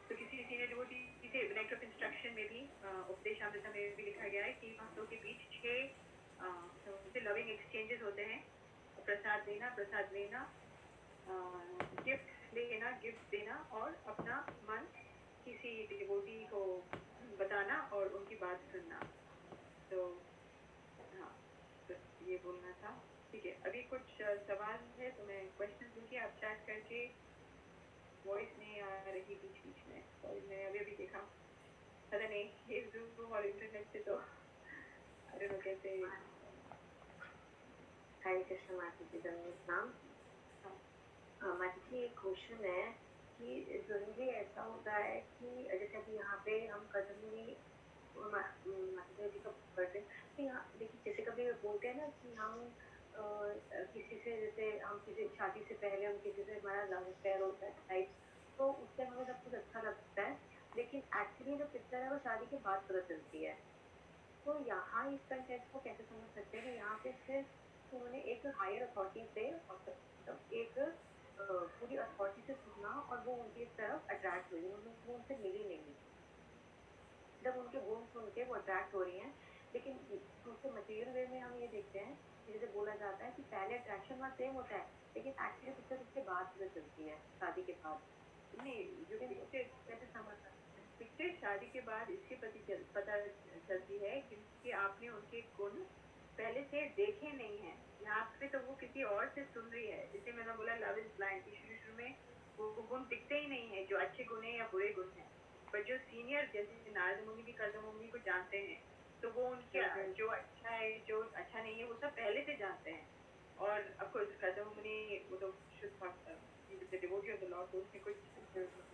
तो किसी सीनियर डिवोटी से नेक्ट ऑफ इंस्ट्रक्शन में भी उपदेश अमृता में भी लिखा गया है कि भक्तों के बीच 6 लविंग एक्सचेंजेस होते हैं, प्रसाद लेना, गिफ्ट लेना, गिफ्ट देना, और अपना मन किसी डिवोटी को बताना और उनकी बात सुनना। तो हाँ, तो ये बोलना था, ठीक है। अभी कुछ सवाल है तो मैं क्वेश्चन दूंगी, आप चैट करके। वॉइस नहीं आ रही बीच बीच में, और मैंने अभी देखा, पता नहीं ये जूम और इंटरनेट से तो अरे नो कैसे। हरे कृष्ण माता जी का नाम। माता जी एक क्वेश्चन है कि जनरली ऐसा होता है कि जैसे अभी यहाँ पे हम कदमी माता जी का बर्थडे, तो यहाँ देखिए जैसे कभी बोलते हैं ना कि हम किसी से, जैसे हम किसी शादी से पहले हम किसी से हमारा लव अफेयर होता है टाइप, तो उससे हमें सब कुछ अच्छा लगता है, लेकिन एक्चुअली जो पिक्चर है वो शादी के बाद पता चलती है। तो यहाँ इस कंटेक्स्ट को कैसे समझ सकते हैं कि यहाँ पे सिर्फ उन्होंने एक हायर अथॉरिटी से एक पूरी अथॉरिटी से सुना और वो उनकी तरफ अट्रैक्ट हुई, वो उनसे मिली नहीं, जब उनके गुण सुन के वो अट्रैक्ट हो रही हैं, लेकिन उसके मटेरियल वे में हम ये देखते हैं कि जैसे बोला जाता है कि पहले अट्रैक्शन वहाँ सेम होता है, लेकिन एक्चुअली पिक्चर उसके बाद पता चलती है, शादी के बाद। नहीं, जो लेकिन पिक्चर कैसे समझ सकते हैं? पिक्चर शादी के बाद इसके पता चलती है क्योंकि आपने उनके गुण पहले से देखे नहीं है। यहाँ पे तो वो किसी और से सुन रही है। जैसे मैंने बोला लव इज ब्लाइंड की शुरू में वो गुण दिखते ही नहीं है जो अच्छे गुण है या बुरे गुण है। पर जो सीनियर जैसे नारद मुनि भी कर्दम मुनि को जानते हैं, तो वो उनके जो अच्छा है जो अच्छा नहीं है वो सब पहले से जानते हैं। और ऑफकोर्स कर्दम मुनि वो तो शुद्ध भक्त डिवोटी ऑफ द लॉर्ड, तो उसमें कुछ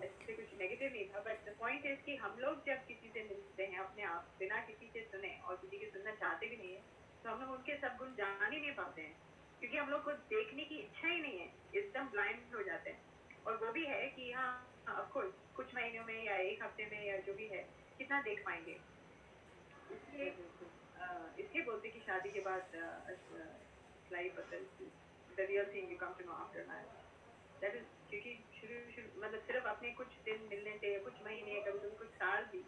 ऐसे कुछ नेगेटिव नहीं था। बट द पॉइंट इज कि हम लोग जब किसी से मिलते हैं अपने आप बिना किसी से सुने और किसी के सुनना चाहते भी नहीं है, तो हम लोग उनके सब गुण जान ही नहीं पाते हैं क्योंकि हम लोग को देखने की इच्छा ही नहीं है, एकदम ब्लाइंड हो जाते हैं। और वो भी है कि हाँ ऑफकोर्स कुछ महीनों में या एक हफ्ते में या जो भी है कितना देख पाएंगे। इसलिए बोलते कि शादी के बाद लाइफ बदलती, the real thing you come to know after marriage. That is क्योंकि शुरू मतलब सिर्फ अपने कुछ दिन मिलने से या कुछ महीने कभी कभी कुछ साल भी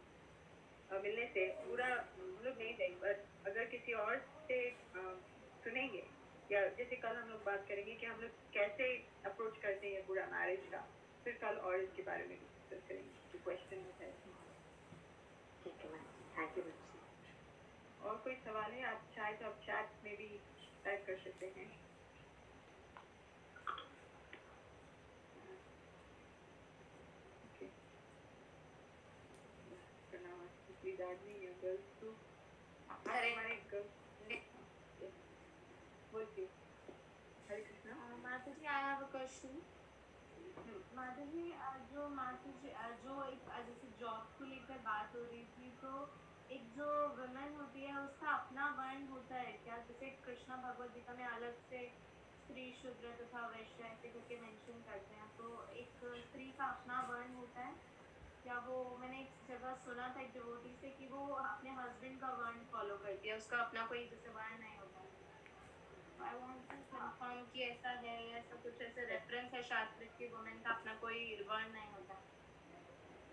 मिलने से पूरा हम लोग नहीं देंगे। बट अगर किसी और से सुनेंगे या जैसे कल हम लोग बात करेंगे कि हम लोग कैसे अप्रोच करते हैं पूरा मैरिज का, फिर कल और इसके बारे में डिस्कस करेंगे जो क्वेश्चन है। ठीक है मैम, थैंक यू मैम। और कोई सवाल है आप चाहे तो आप चैट में भी टाइप कर सकते हैं। माताजी, I have a question. माताजी, जो माताजी जो एक जैसे जॉब को लेकर बात हो रही थी, तो एक जो वुमेन होती है उसका अपना वर्ण होता है क्या? जैसे कृष्णा भगवद गीता में अलग से स्त्री शूद्र तथा वैश्य ऐसे करके मेंशन करते हैं, तो एक स्त्री का अपना वर्ण होता है क्या? वो मैंने एक जगह सुना था एक डिवोटी से कि वो अपने हस्बैंड का वर्ण फॉलो करती है, उसका अपना कोई जैसे वर्ण नहीं होता। आई वांट टू कंफर्म कि ऐसा है या ऐसा कुछ ऐसे रेफरेंस है शास्त्र की वुमेन का अपना कोई वर्ण नहीं होता।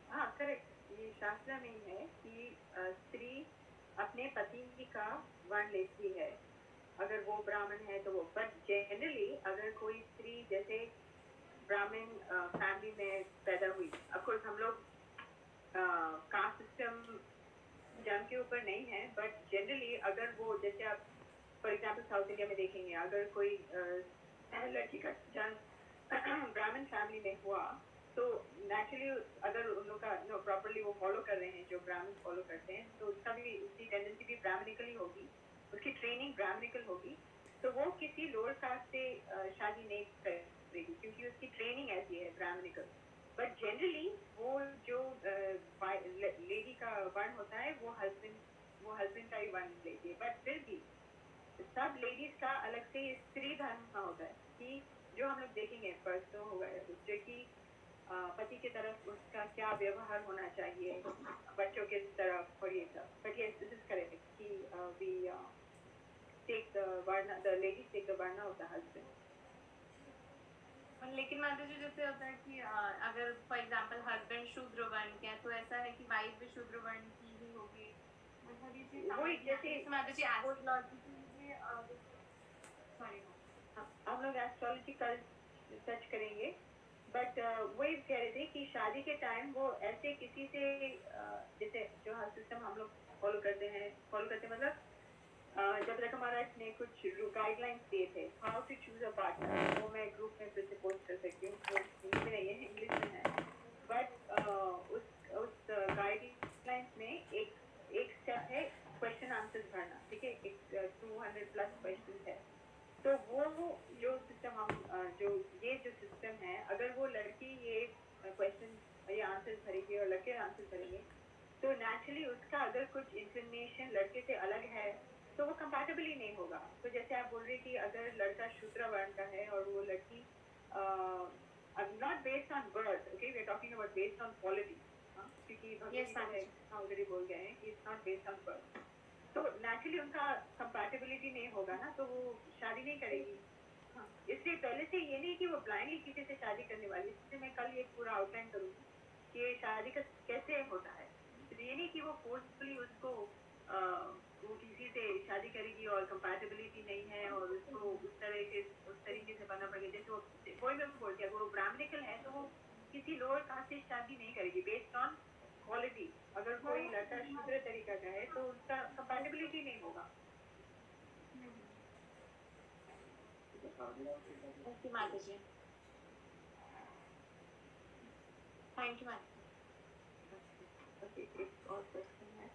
हाँ करेक्ट, ये शास्त्र में है कि स्त्री अपने पति का वर्ण लेती है अगर वो ब्राह्मण है तो वो। बट जनरली अगर कोई स्त्री जैसे ब्राह्मण फैमिली में पैदा हुई, ऑफकोर्स हम लोग कास्ट सिस्टम जन्म के ऊपर नहीं है, बट जनरली अगर वो जैसे आप फॉर एग्जाम्पल साउथ इंडिया में देखेंगे अगर कोई लड़की का जन्म ब्राह्मण फैमिली में हुआ तो नेचुरली अगर उन लोग का प्रॉपरली वो फॉलो कर रहे हैं जो ब्राह्मण फॉलो करते हैं, तो उसका भी उसकी टेंडेंसी भी ब्राह्मणिकल ही होगी, उसकी ट्रेनिंग ब्राह्मणिकल होगी। तो वो किसी लोअर कास्ट से शादी नहीं करेगी क्योंकि उसकी ट्रेनिंग ऐसी है ब्राह्मणिकल। बट जनरली वो जो लेडी का वर्ण होता है वो हस्बैंड का ही वर्ण लेती है। बट फिर भी सब लेडीज का अलग से स्त्री धर्म का होता है कि जो हम लोग देखेंगे परसों होगा जो कि पति की तरफ उसका क्या व्यवहार होना चाहिए, बच्चों के तरफ और ये सब। बट ये दिस इज करेक्ट कि we take the varna, the ladies take the varna of the husband. लेकिन माताजी जैसे होता है कि अगर फॉर एग्जांपल हस्बैंड शूद्र वर्ण के तो ऐसा है कि वाइफ भी शूद्र वर्ण की ही होगी, मतलब ये चीज वही जैसे माताजी एस्ट्रोलॉजी सॉरी हम लोग एस्ट्रोलॉजी कल सर्च करेंगे। बट वही कह रहे थे कि शादी के टाइम वो ऐसे किसी से जैसे जो हर सिस्टम हम लोग फॉलो करते मतलब जब तक हमारा ने कुछ गाइडलाइंस दिए थे how to choose a partner, वो मैं ग्रुप में फिर से पोस्ट कर सकती हूँ, वो हिंदी में नहीं है इंग्लिश में है। बट उस गाइडलाइंस में एक स्टेप है क्वेश्चन आंसर्स भरना, ठीक है, 200+ क्वेश्चन है। तो वो जो सिस्टम हम जो सिस्टम है अगर वो लड़की ये क्वेश्चन ये आंसर्स भरेगी और लड़के आंसर भरेंगे तो नेचुरली उसका अगर कुछ इंफॉर्मेशन लड़के से अलग है तो वो कंपैटिबल ही नहीं होगा। तो जैसे आप बोल रहे कि अगर लड़का शूद्र वर्ण का है और वो लड़की not based on birth, okay we are talking about based on quality, क्योंकि भगवान ऑलरेडी बोल गए हैं कि it's not based on birth. तो नेचुरली उनका कंपैटिबिलिटी नहीं होगा ना, तो वो शादी नहीं करेगी। हाँ, इसलिए पहले से ये नहीं कि वो ब्लाइंडली किसी से शादी करने वाली, इसलिए मैं कल ये पूरा आउटलाइन करूँगी कि ये शादी का कैसे होता है। तो ये नहीं कि वो फोर्सफुली उसको वो किसी शादी करेगी और कंपैटिबिलिटी नहीं है और उसको उस तरीके से बनना पड़ेगा, जैसे वही मैं बोलती हूँ, अगर वो ब्राह्मणिकल है तो वो किसी लोअर कास्ट से शादी नहीं करेगी बेस्ड ऑन क्वालिटी। अगर कोई लड़का शूद्र तरीका का है तो उसका कंपैटिबिलिटी नहीं होगा। थैंक यू माता जी। थैंक यू माता। ओके, एक और क्वेश्चन है।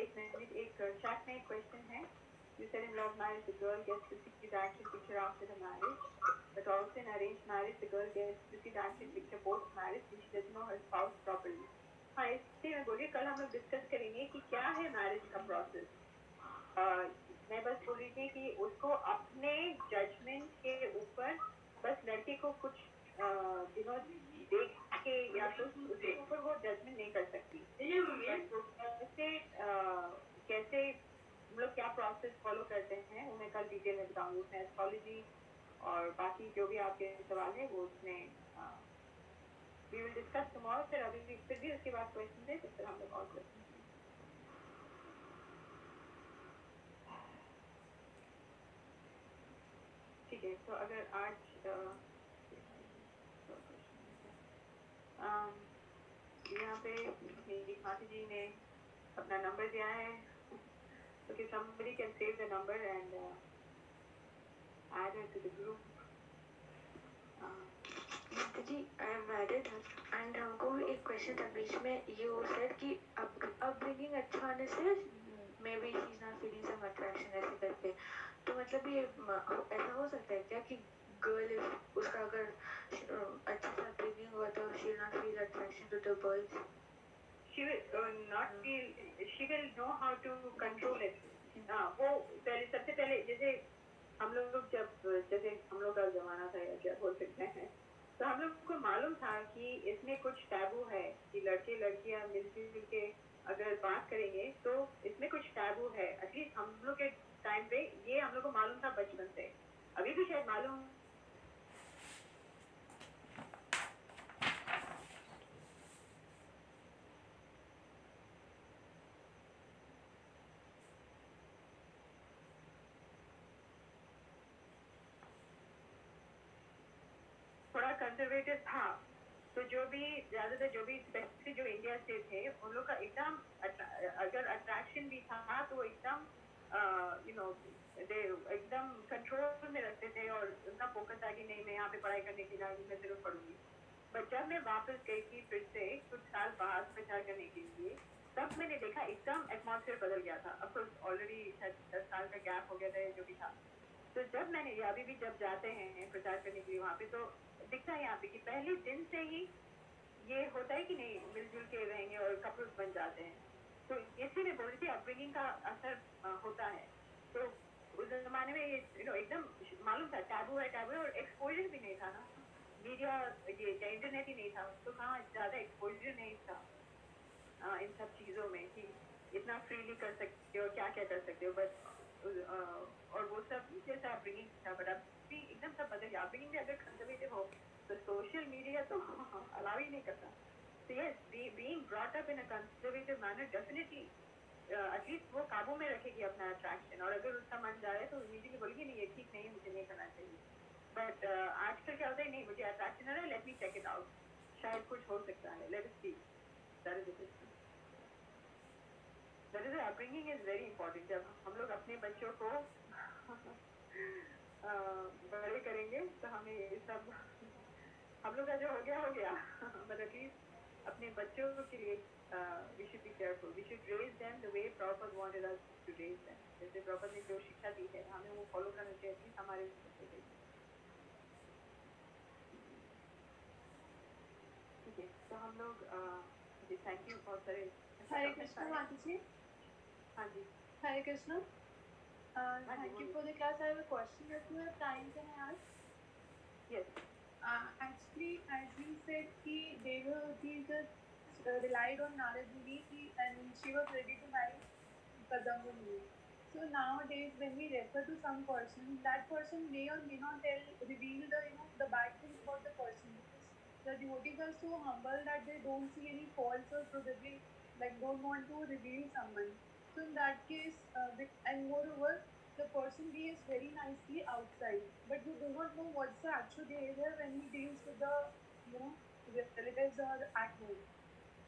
एक मिनट, एक चैट में एक क्वेश्चन है। You said in love marriage the girl gets to see the action picture after the marriage, but also in arranged marriage the girl gets to see the action picture post marriage when she doesn't know her spouse properly. हाँ, इसलिए मैं बोली कल हम लोग डिस्कस करेंगे कि क्या है मैरिज का प्रोसेस। मैं बस बोल रही थी कि उसको अपने जजमेंट के ऊपर बस लड़के को कुछ दिनों देख के या तो उसके ऊपर वो जजमेंट नहीं कर सकती। कैसे हम लोग क्या प्रोसेस फॉलो करते हैं वो मैं कल डिटेल में बताऊंगी। उसमें एस्ट्रोलॉजी और बाकी जो भी आपके सवाल है वो उसमें वी विल डिस्कस टुमारो। फिर अभी फिर भी उसके बाद क्वेश्चन है तो फिर हम लोग और क्वेश्चन। ठीक है, तो अगर आज यहाँ पे मेरी माता जी ने अपना नंबर दिया है, so if somebody can save the number and add it to the group. माता जी आई एम मैरिड एंड हमको एक क्वेश्चन था बीच में, यू सेड कि अपब्रिंगिंग अच्छा होने से maybe she is not feeling some attraction ऐसे करके, तो मतलब ये ऐसा हो सकता है क्या कि गर्ल उसका अगर अच्छा सा अपब्रिंगिंग हुआ तो she will not feel attraction to the boys? She will not feel, she will know how to control it. वो पहले सबसे पहले जैसे हम लोग जैसे हम लोग का जमाना था या क्या बोल सकते हैं, तो हम लोग को मालूम था कि इसमें कुछ टैबू है कि लड़के लड़कियां मिलजुल के अगर बात करेंगे तो इसमें कुछ टैबू है। एटलीस्ट हम लोग के टाइम पे ये हम लोग को मालूम था बचपन से, अभी भी शायद मालूम। थोड़ा कंजर्वेटिव था, तो जो भी ज्यादातर जो भी स्पेशली जो इंडिया से थे उन लोग का एकदम अगर अट्रैक्शन भी था तो वो एकदम एकदम कंट्रोल में रखते थे और उनका फोकस था कि नहीं मैं यहाँ पे पढ़ाई करने के लिए मैं जरूर पढ़ूंगी। बट जब मैं वापस गई थी फिर से कुछ साल बाद प्रचार करने के लिए, तब मैंने देखा एकदम एटमॉस्फेयर बदल गया था। ऑफकोर्स ऑलरेडी 10 साल का गैप हो गया था जो भी था। तो जब मैंने अभी भी जब जाते हैं प्रचार करने के लिए वहाँ पे, तो दिखता है यहाँ पे कि पहले दिन से ही ये होता है कि नहीं मिलजुल के रहेंगे और कपल्स बन जाते हैं। तो इसी में बोल रही थी अपब्रिंगिंग का असर होता है। तो उस जमाने में ये एकदम मालूम था टैबू है और एक्सपोजर भी नहीं था ना, मीडिया ये इंटरनेट ही नहीं था तो कहाँ ज्यादा एक्सपोजर नहीं था इन सब चीजों में कि इतना फ्रीली कर सकते हो क्या क्या कर सकते हो। बट और वो सब जैसा अपब्रिंगिंग था, बट अब भी एकदम सब बदल गया। अपब्रिंगिंग भी अगर कंजर्वेटिव हो तो सोशल मीडिया तो अलाउ ही नहीं करता। So yes, being brought up in a conservative manner definitely at least वो काबू में रखेगी अपना अट्रैक्शन, और अगर उसका मन जा रहा है तो इमीडिएटली बोलेगी नहीं ये ठीक नहीं है, मुझे नहीं करना चाहिए। बट आजकल क्या होता है, नहीं मुझे अट्रैक्शन है, let me check it out, शायद कुछ हो सकता है, let us see. That is it. That is upbringing is very important. जब हम लोग अपने बच्चों को बड़े करेंगे तो हमें ये सब हम लोग का जो हो गया बट एटलीस्ट अपने बच्चों के लिए we should be careful. We should raise them the way Prabhupada wanted us to raise them. जैसे प्रॉपर ने जो शिक्षा दी है हमें वो फॉलो करना चाहिए कि हमारे बच्चों के लिए। ठीक है, तो हम लोग जी थैंक यू बहुत सारे। हरे कृष्णा माता जी। हाँ जी हरे Krishna. Thank you for the class. I have a question. If you have time, can I ask? yes Actually, as you said, they just relied on Narad Muni and she was ready to marry Kadamba Muni. So nowadays, when we refer to some person, that person may or may not reveal the bad things about the person, because the devotees are so humble that they don't see any faults or probably don't want to reveal someone. So in that case, and moreover, the person behaves very nicely outside, but you do not know what's the actual behavior when he deals with the, you know, relatives or at home.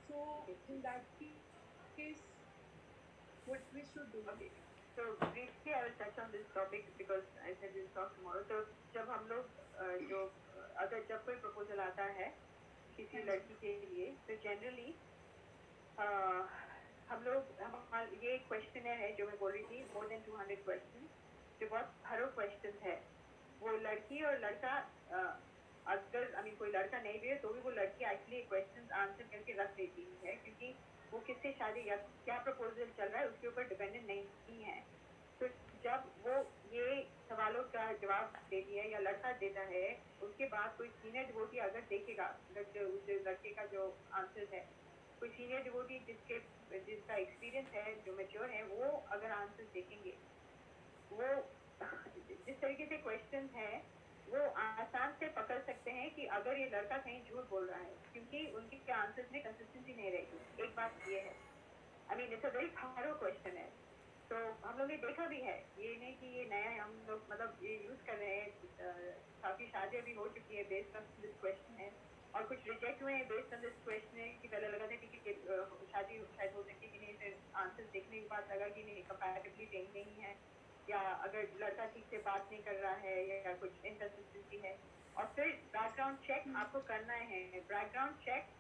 So Okay. in that case, what we should do? Okay. So briefly I will touch on this topic because I said we'll talk tomorrow. तो जब हम लोग जो अगर जब कोई प्रपोजल आता है किसी हाँ जी, लड़की के लिए तो जनरली हम लोग हमारा ये क्वेश्चन है जो मैं बोल रही थी मोर देन 200 क्वेश्चन जो बहुत थरो क्वेश्चन है वो लड़की और लड़का अगर आई मीन कोई लड़का नहीं भी है तो भी वो लड़की एक्चुअली क्वेश्चन आंसर करके रख देती है क्योंकि वो किससे शादी या क्या प्रपोजल चल रहा है उसके ऊपर डिपेंडेंट नहीं है तो जब वो ये सवालों का जवाब देती है या लड़का देता है उसके बाद कोई सीनियर डिवोटी अगर देखेगा उस लड़के का जो आंसर है कोई सीनियर डिवोटी जिसका एक्सपीरियंस है जो मेच्योर है वो अगर आंसर देखेंगे वो जिस तरीके से क्वेश्चन है वो आसान से पकड़ सकते हैं कि अगर ये लड़का कहीं झूठ बोल रहा है क्योंकि उनके आंसर्स में कंसिस्टेंसी नहीं रहेगी एक बात ये है I mean it's a very थारो क्वेश्चन है तो हम लोग ने देखा भी है ये नहीं कि ये नया हम लोग मतलब ये यूज कर रहे हैं काफी शादियां भी हो चुकी है बेस्ड ऑन दिस क्वेश्चन है और कुछ रिजेक्ट हुए हैं बेस्ड ऑन दिस क्वेश्चन है कि पहले लगा था कि शादी शायद हो सकती है कि नहीं फिर आंसर देखने के बाद लगा कि नहीं कंपैटिबिलिटी नहीं है या अगर लड़का ठीक से बात नहीं कर रहा है या कुछ इनकंसिस्टेंसी है और फिर बैकग्राउंड चेक आपको करना है बैकग्राउंड चेक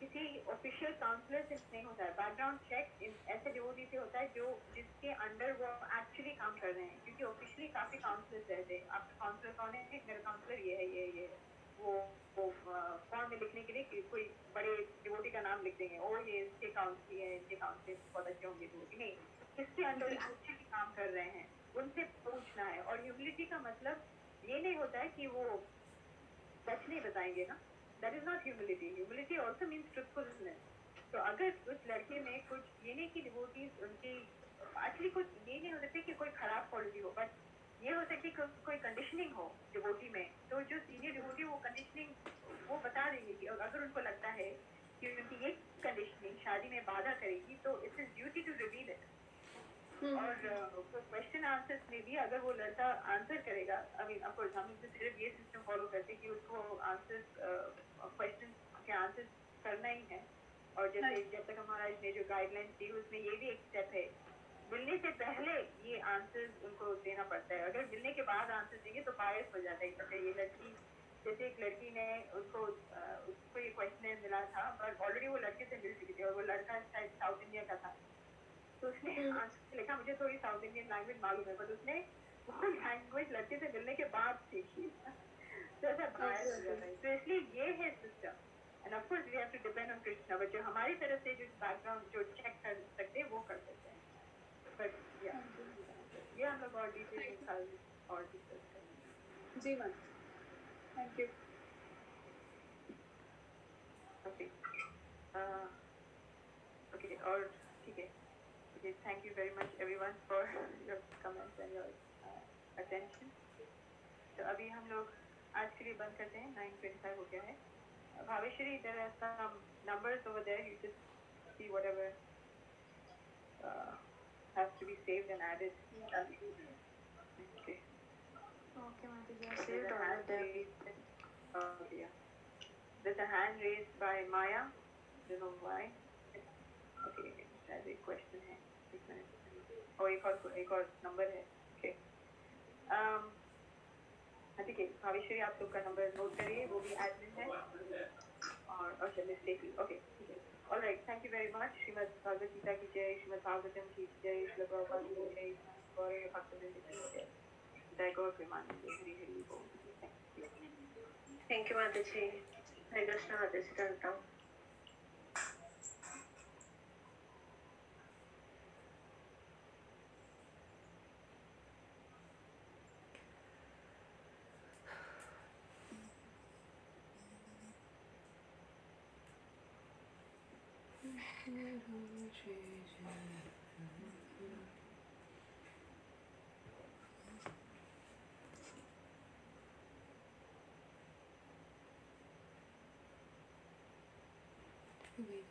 किसी ऑफिशियल काउंसलर से नहीं होता है बैकग्राउंड चेक ऐसे डिवोटी से होता है जो जिसके अंडर वो एक्चुअली काम कर रहे हैं क्योंकि ऑफिशियली काफी काउंसलर्स रहते हैं आपका काउंसलर कौन है मेरा काउंसलर ये है ये है वो फॉर्म में लिखने के लिए कोई बड़े डिवोटी का नाम लिख देंगे और ये इसके काउंसलर है इनके काउंसलर बहुत अच्छे होंगे डिवोटी नहीं किसके अंडर एक्चुअली काम कर रहे हैं उनसे पूछना है और ह्यूमिलिटी का मतलब ये नहीं होता है कि वो सच नहीं बताएंगे ना that is not humility humility also means truthfulness तो अगर उस लड़के में कुछ ये नहीं कि डिवोटीज उनकी एक्चुअली कुछ ये नहीं हो सकता कि कोई खराब क्वालिटी हो बट ये हो सकती है कोई कंडीशनिंग हो डिवोटी में तो जो सीनियर डिवोटी वो कंडीशनिंग वो बता देंगे कि अगर उनको लगता है कि उनकी ये कंडीशनिंग शादी में बाधा करेगी तो it's is duty to reveal it और क्वेश्चन आंसर्स में भी अगर वो लड़का आंसर करेगा आई मीन ऑफ कोर्स हम सिर्फ ये सिस्टम फॉलो करते कि उसको आंसर्स क्वेश्चन के आंसर्स करना ही है और जैसे जब तक हमारा इसने जो गाइडलाइंस दी उसमें ये भी एक स्टेप है मिलने से पहले ये आंसर्स उनको देना पड़ता है अगर मिलने के बाद आंसर देंगे तो बायस हो जाता है क्योंकि ये लड़की जैसे एक लड़की ने उसको ये क्वेश्चन मिला था पर ऑलरेडी वो लड़के से मिल चुकी थी और वो लड़का शायद साउथ इंडिया का था तो उसने आंसर लिखा मुझे थोड़ी साउथ इंडियन लैंग्वेज मालूम है बट उसने वो लैंग्वेज लड़के से मिलने के बाद सीखी तो ऐसा बायस हो जाता है तो इसलिए ये है system and of course we have to depend on Krishna but जो हमारी तरफ से जो बैकग्राउंड जो चेक कर सकते हैं वो कर सकते हैं बट या ये हम लोग और डिटेल में कल और डिस्कस करेंगे जी ma'am thank you okay okay और ठीक है okay thank you very much everyone for your comments and your attention तो अभी हम लोग आज के लिए बंद करते हैं 9:25 हो गया है Bhaveshwari there are some numbers over there you just see whatever has to be saved and added okay Mataji, I saved all of them. okay yeah there's a hand raised by Maya don't know why okay शायद एक क्वेश्चन है और एक और नंबर है ओके ठीक है भावेश्वरी आप लोग का नंबर नोट करिए वो भी एडमिन है और मिस्टेक ओके ठीक है alright thank you very much Shrimad Bhagavad Gita की जय श्रीमद् भागवतम की जय श्रील प्रभुपाद की जय गौरव भक्तवृंद की जय जय गौर प्रेमानंद हरि हरि बोल थैंक यू माताजी हरे कृष्ण हाथ से करता हूँ We